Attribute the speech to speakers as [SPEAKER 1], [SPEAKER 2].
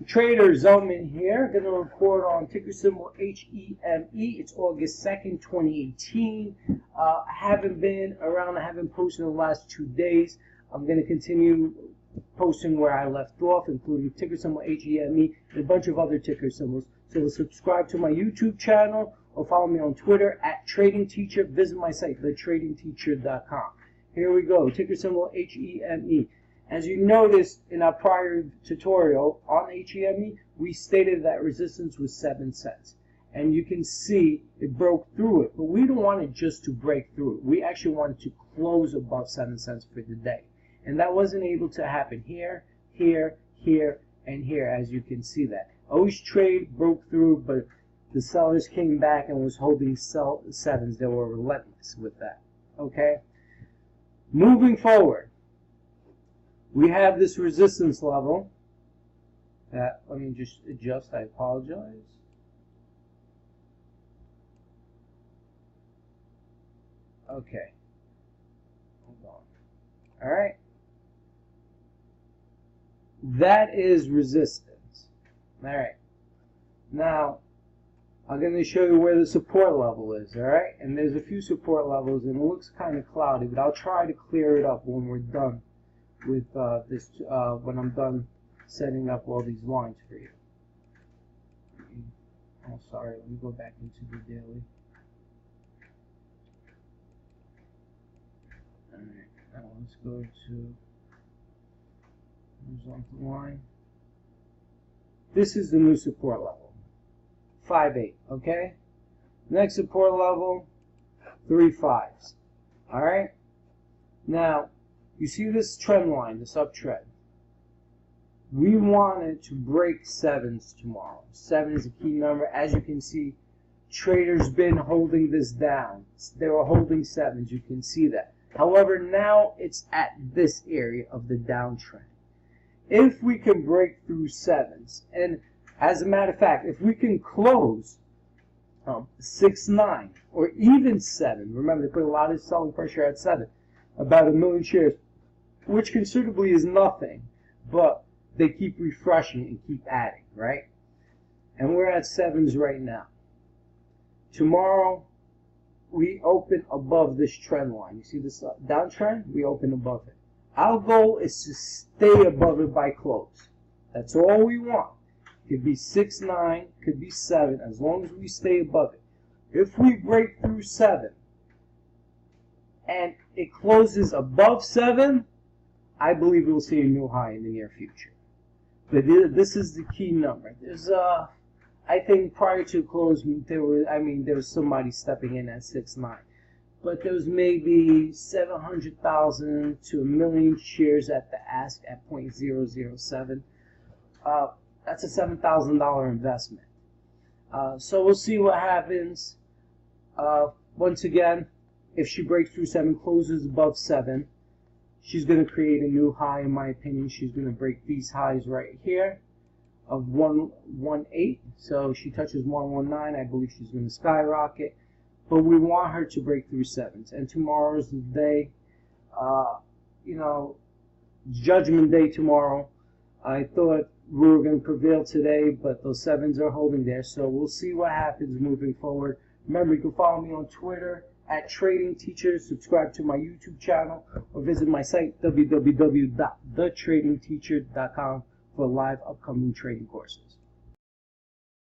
[SPEAKER 1] Trader Zelman here, going to report on ticker symbol HEME. It's August 2nd, 2018. I haven't been around, I haven't posted in the last 2 days. I'm going to continue posting where I left off, including ticker symbol HEME and a bunch of other ticker symbols. So subscribe to my YouTube channel or follow me on Twitter at Trading Teacher. Visit my site, thetradingteacher.com. Here we go, ticker symbol HEME. As you noticed in our prior tutorial on HEME, we stated that resistance was 7 cents. And you can see it broke through it, but we don't want it just to break through it. We actually wanted to close above 7 cents for the day. And that wasn't able to happen here, here, here, and here, as you can see that. Always trade broke through, but the sellers came back and was holding sevens. They were relentless with that. Okay? Moving forward, we have this resistance level that, let me just adjust, I apologize. Okay. Hold on. Alright. That is resistance. Alright. Now, I'm going to show you where the support level is, alright? And there's a few support levels, and it looks kind of cloudy, but I'll try to clear it up when we're done with when I'm done setting up all these lines for you. Oh, sorry, let me go back into the daily. Alright, now let's go to horizontal line. This is the new support level, 5.8, okay? Next support level, 3.5s. Alright? Now, you see this trend line, this uptrend. We wanted to break sevens tomorrow. 7 is a key number. As you can see, traders been holding this down. They were holding sevens. You can see that. However, now it's at this area of the downtrend. If we can break through sevens, and as a matter of fact, if we can close 6.9 or even 7, remember they put a lot of selling pressure at 7, about 1 million shares, which considerably is nothing, but they keep refreshing and keep adding, right? And we're at sevens right now. Tomorrow, we open above this trend line. You see this downtrend? We open above it. Our goal is to stay above it by close. That's all we want. Could be 6.9, could be 7, as long as we stay above it. If we break through 7 and it closes above 7, I believe we'll see a new high in the near future. But this is the key number. There's I think prior to close, there was somebody stepping in at 6.9. But there was maybe 700,000 to 1 million shares at the ask at 0.007. That's a $7,000 investment. So we'll see what happens. Once again, if she breaks through 7, closes above 7, she's going to create a new high, in my opinion. She's going to break these highs right here of 118. So she touches 119. I believe she's going to skyrocket. But we want her to break through 7s. And tomorrow's the day, judgment day tomorrow. I thought we were going to prevail today, but those 7s are holding there. So we'll see what happens moving forward. Remember, you can follow me on Twitter at Trading Teacher. Subscribe to my YouTube channel or visit my site, www.thetradingteacher.com, for live upcoming trading courses.